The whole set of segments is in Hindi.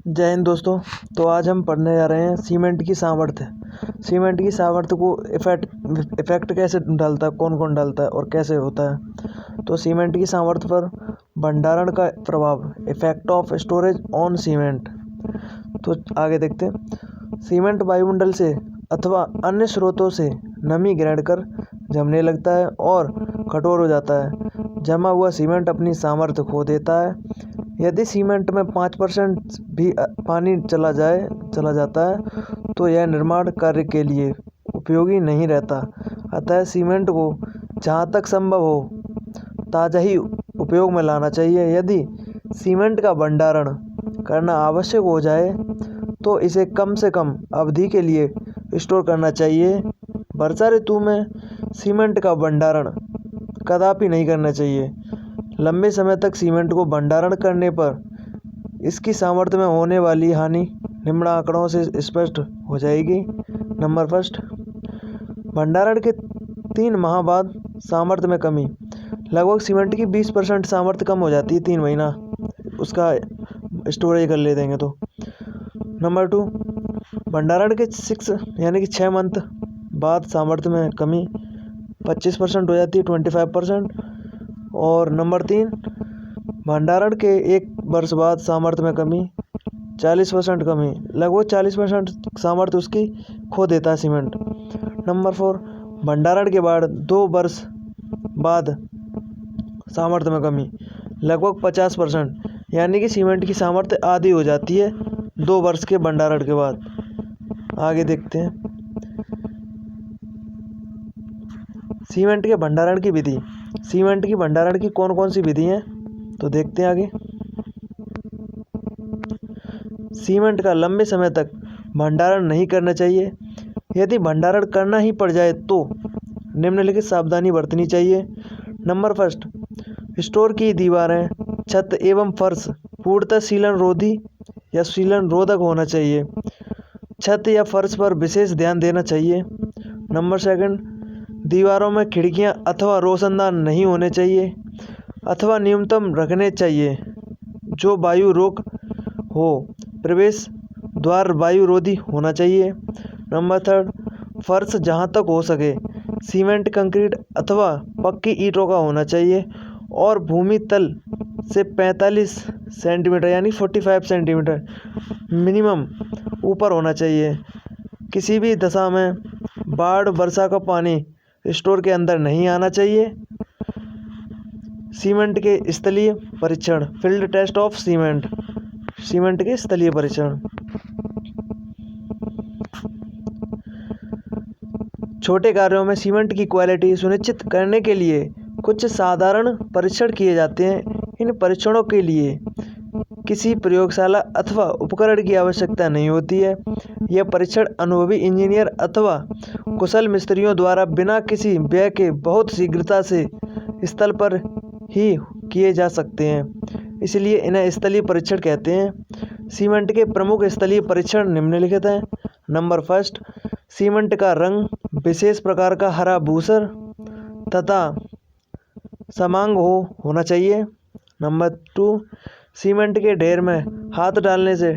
जय हिंद दोस्तों। तो आज हम पढ़ने जा रहे हैं सीमेंट की सामर्थ्य। सीमेंट की सामर्थ्य को इफेक्ट कैसे डालता है, कौन कौन डालता है और कैसे होता है। तो सीमेंट की सामर्थ्य पर भंडारण का प्रभाव, effect of storage on cement. तो आगे देखते हैं। सीमेंट वायुमंडल से अथवा अन्य स्रोतों से नमी ग्रहण कर जमने लगता है और कठोर हो जाता है। जमा हुआ सीमेंट अपनी सामर्थ्य खो देता है। यदि सीमेंट में 5% भी पानी चला जाता है तो यह निर्माण कार्य के लिए उपयोगी नहीं रहता। अतः सीमेंट को जहाँ तक संभव हो ताज़ा ही उपयोग में लाना चाहिए। यदि सीमेंट का भंडारण करना आवश्यक हो जाए तो इसे कम से कम अवधि के लिए स्टोर करना चाहिए। वर्षा ऋतु में सीमेंट का भंडारण कदापि नहीं करना चाहिए। लंबे समय तक सीमेंट को भंडारण करने पर इसकी सामर्थ्य में होने वाली हानि निम्न आंकड़ों से स्पष्ट हो जाएगी। नंबर फर्स्ट, भंडारण के 3 माह बाद सामर्थ्य में कमी। लगभग सीमेंट की 20% सामर्थ्य कम हो जाती है 3 महीना उसका स्टोरेज कर ले देंगे तो। नंबर 2, भंडारण के 6 मंथ बाद सामर्थ्य में कमी 25% हो जाती है, 25%। और नंबर 3, भंडारण के 1 वर्ष बाद सामर्थ्य में कमी 40% कमी। लगभग 40% सामर्थ्य उसकी खो देता है सीमेंट। नंबर 4, भंडारण के बाद 2 वर्ष बाद सामर्थ्य में कमी लगभग 50%, यानी कि सीमेंट की सामर्थ्य आधी हो जाती है 2 वर्ष के भंडारण के बाद। आगे देखते हैं सीमेंट के भंडारण की विधि। सीमेंट की भंडारण की कौन कौन सी विधि हैं तो देखते हैं आगे। सीमेंट का लंबे समय तक भंडारण नहीं करना चाहिए। यदि भंडारण करना ही पड़ जाए तो निम्नलिखित सावधानी बरतनी चाहिए। नंबर फर्स्ट, स्टोर की दीवारें, छत एवं फर्श पूर्णतः सीलन रोधी या सीलन रोधक होना चाहिए। छत या फर्श पर विशेष ध्यान देना चाहिए। नंबर सेकंड, दीवारों में खिड़कियां अथवा रोशनदान नहीं होने चाहिए अथवा न्यूनतम रखने चाहिए जो वायु रोक हो। प्रवेश द्वार वायु रोधी होना चाहिए। नंबर थर्ड, फर्श जहां तक हो सके सीमेंट, कंक्रीट अथवा पक्की ईंटों का होना चाहिए और भूमि तल से 45 सेंटीमीटर यानी 45 सेंटीमीटर मिनिमम ऊपर होना चाहिए। किसी भी दशा में बाढ़, वर्षा का पानी स्टोर के अंदर नहीं आना चाहिए। सीमेंट के स्थलीय परीक्षण, field test of cement. Cement के स्थलीय परीक्षण। छोटे कार्यों में सीमेंट की क्वालिटी सुनिश्चित करने के लिए कुछ साधारण परीक्षण किए जाते हैं। इन परीक्षणों के लिए किसी प्रयोगशाला अथवा उपकरण की आवश्यकता नहीं होती है। यह परीक्षण अनुभवी इंजीनियर अथवा कुशल मिस्त्रियों द्वारा बिना किसी व्यय के बहुत शीघ्रता से स्थल पर ही किए जा सकते हैं, इसलिए इन्हें स्थलीय परीक्षण कहते हैं। सीमेंट के प्रमुख स्थलीय परीक्षण निम्नलिखित हैं। नंबर फर्स्ट, सीमेंट का रंग विशेष प्रकार का हरा भूसर तथा समांग होना चाहिए। नंबर 2, सीमेंट के ढेर में हाथ डालने से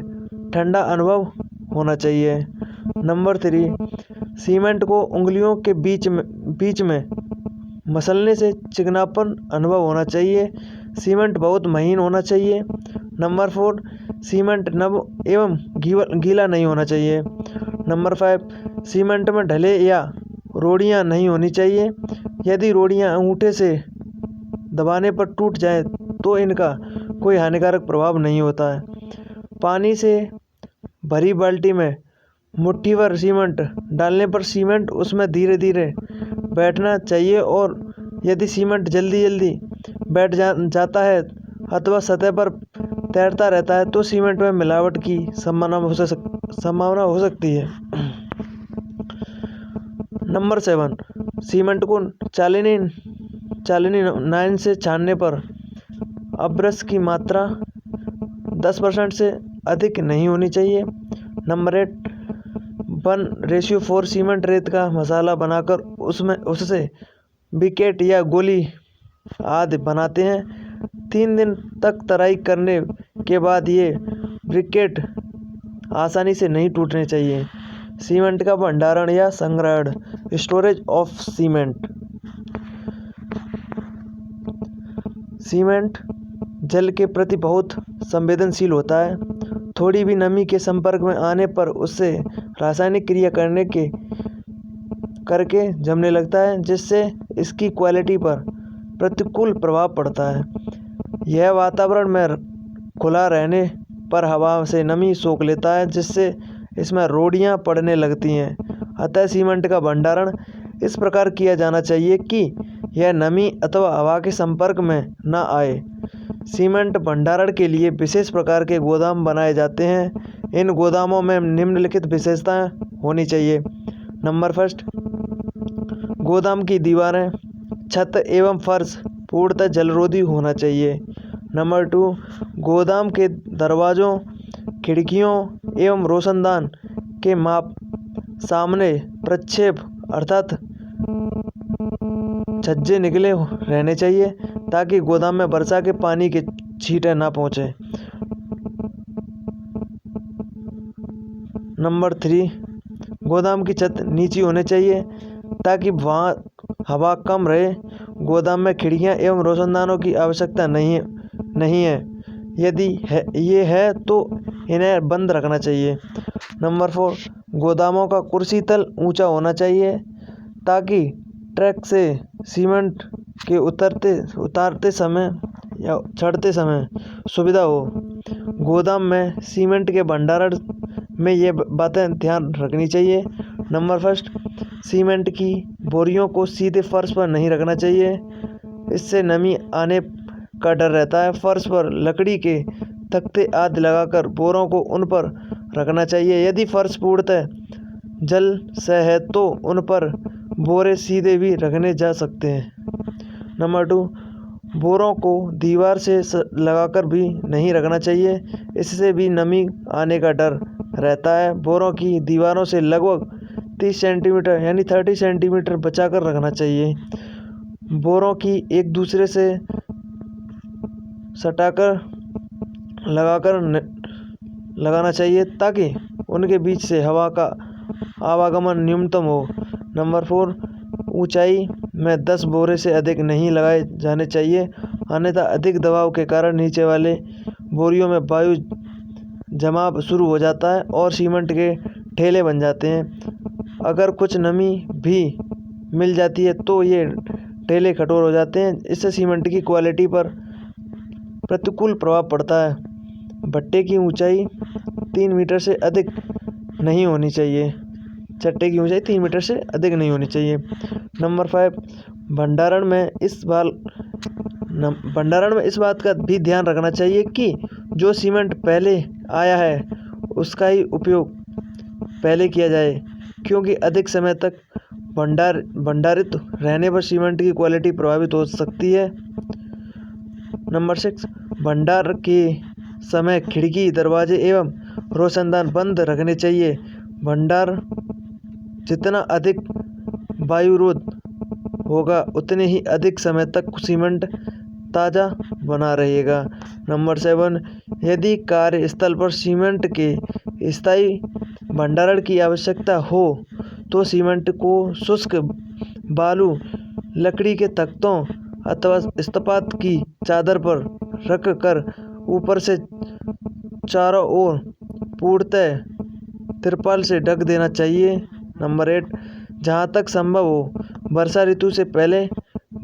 ठंडा अनुभव होना चाहिए। नंबर 3, सीमेंट को उंगलियों के बीच में मसलने से चिकनापन अनुभव होना चाहिए। सीमेंट बहुत महीन होना चाहिए। नंबर 4, सीमेंट नम एवं गीला नहीं होना चाहिए। नंबर 5, सीमेंट में ढले या रोड़ियां नहीं होनी चाहिए। यदि रोड़ियां अंगूठे से दबाने पर टूट जाए तो इनका कोई हानिकारक प्रभाव नहीं होता है। पानी से भरी बाल्टी में मुट्ठी भर सीमेंट डालने पर सीमेंट उसमें धीरे धीरे बैठना चाहिए और यदि सीमेंट जल्दी बैठ जाता है अथवा सतह पर तैरता रहता है तो सीमेंट में मिलावट की संभावना हो सकती है। नंबर 7, सीमेंट को चालनी नाइन से छानने पर अब्रस की मात्रा 10% से अधिक नहीं होनी चाहिए। नंबर 8, 1:4 सीमेंट रेत का मसाला बनाकर उससे बिकेट या गोली आदि बनाते हैं। 3 दिन तक तराई करने के बाद ये ब्रिकेट आसानी से नहीं टूटने चाहिए। सीमेंट का भंडारण या संग्रहण, स्टोरेज ऑफ सीमेंट। सीमेंट जल के प्रति बहुत संवेदनशील होता है। थोड़ी भी नमी के संपर्क में आने पर उससे रासायनिक क्रिया करके जमने लगता है, जिससे इसकी क्वालिटी पर प्रतिकूल प्रभाव पड़ता है। यह वातावरण में खुला रहने पर हवा से नमी सोख लेता है, जिससे इसमें रोड़ियाँ पड़ने लगती हैं। अतः सीमेंट का भंडारण इस प्रकार किया जाना चाहिए कि यह नमी अथवा हवा के संपर्क में न आए। सीमेंट भंडारण के लिए विशेष प्रकार के गोदाम बनाए जाते हैं। इन गोदामों में निम्नलिखित विशेषताएं होनी चाहिए। नंबर फर्स्ट, गोदाम की दीवारें, छत एवं फर्श पूर्णतः जलरोधी होना चाहिए। नंबर 2, गोदाम के दरवाजों, खिड़कियों एवं रोशनदान के माप सामने प्रक्षेप अर्थात छज्जे निकले रहने चाहिए, ताकि गोदाम में वर्षा के पानी के छींटे ना पहुँचे। नंबर 3, गोदाम की छत नीची होनी चाहिए ताकि वहाँ हवा कम रहे। गोदाम में खिड़कियाँ एवं रोशनदानों की आवश्यकता नहीं है। यदि ये है तो इन्हें बंद रखना चाहिए। नंबर 4, गोदामों का कुर्सी तल ऊंचा होना चाहिए ताकि ट्रक से सीमेंट के उतारते समय या चढ़ते समय सुविधा हो। गोदाम में सीमेंट के भंडारण में ये बातें ध्यान रखनी चाहिए। नंबर फर्स्ट, सीमेंट की बोरियों को सीधे फर्श पर नहीं रखना चाहिए, इससे नमी आने का डर रहता है। फर्श पर लकड़ी के तख्ते आदि लगाकर बोरों को उन पर रखना चाहिए। यदि फर्श पूर्णतः जल से है तो उन पर बोरे सीधे भी रखने जा सकते हैं। नंबर 2, बोरों को दीवार से लगाकर भी नहीं रखना चाहिए, इससे भी नमी आने का डर रहता है। बोरों की दीवारों से लगभग 30 सेंटीमीटर यानी 30 सेंटीमीटर बचाकर रखना चाहिए। बोरों की एक दूसरे से सटाकर लगाना चाहिए ताकि उनके बीच से हवा का आवागमन न्यूनतम हो। नंबर 4, ऊंचाई में 10 बोरे से अधिक नहीं लगाए जाने चाहिए, अन्यथा अधिक दबाव के कारण नीचे वाले बोरियों में वायु जमाव शुरू हो जाता है और सीमेंट के ठेले बन जाते हैं। अगर कुछ नमी भी मिल जाती है तो ये ठेले कठोर हो जाते हैं, इससे सीमेंट की क्वालिटी पर प्रतिकूल प्रभाव पड़ता है। भट्टे की ऊंचाई 3 मीटर से अधिक नहीं होनी चाहिए। चट्टे की ऊंचाई 3 मीटर से अधिक नहीं होनी चाहिए। नंबर 5, भंडारण में इस बात का भी ध्यान रखना चाहिए कि जो सीमेंट पहले आया है उसका ही उपयोग पहले किया जाए, क्योंकि अधिक समय तक भंडारित रहने पर सीमेंट की क्वालिटी प्रभावित हो सकती है। नंबर 6, भंडार के समय खिड़की, दरवाजे एवं रोशनदान बंद रखने चाहिए। भंडार जितना अधिक वायुरोध होगा उतने ही अधिक समय तक सीमेंट ताज़ा बना रहेगा। नंबर 7, यदि कार्यस्थल पर सीमेंट के स्थायी भंडारण की आवश्यकता हो तो सीमेंट को शुष्क बालू, लकड़ी के तख्तों अथवा इस्पात की चादर पर रख कर ऊपर से चारों ओर पूर्णतः तिरपाल से ढक देना चाहिए। नंबर 8, जहाँ तक संभव हो वर्षा ऋतु से पहले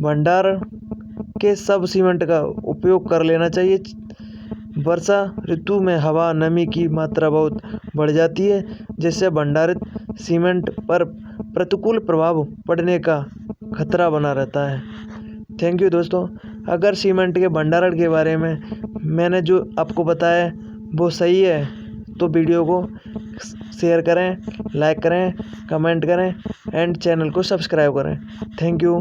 भंडारण के सब सीमेंट का उपयोग कर लेना चाहिए। वर्षा ऋतु में हवा नमी की मात्रा बहुत बढ़ जाती है, जिससे भंडारित सीमेंट पर प्रतिकूल प्रभाव पड़ने का खतरा बना रहता है। थैंक यू दोस्तों। अगर सीमेंट के भंडारण के बारे में मैंने जो आपको बताया वो सही है तो वीडियो को शेयर करें, लाइक करें, कमेंट करें एंड चैनल को सब्सक्राइब करें। Thank you.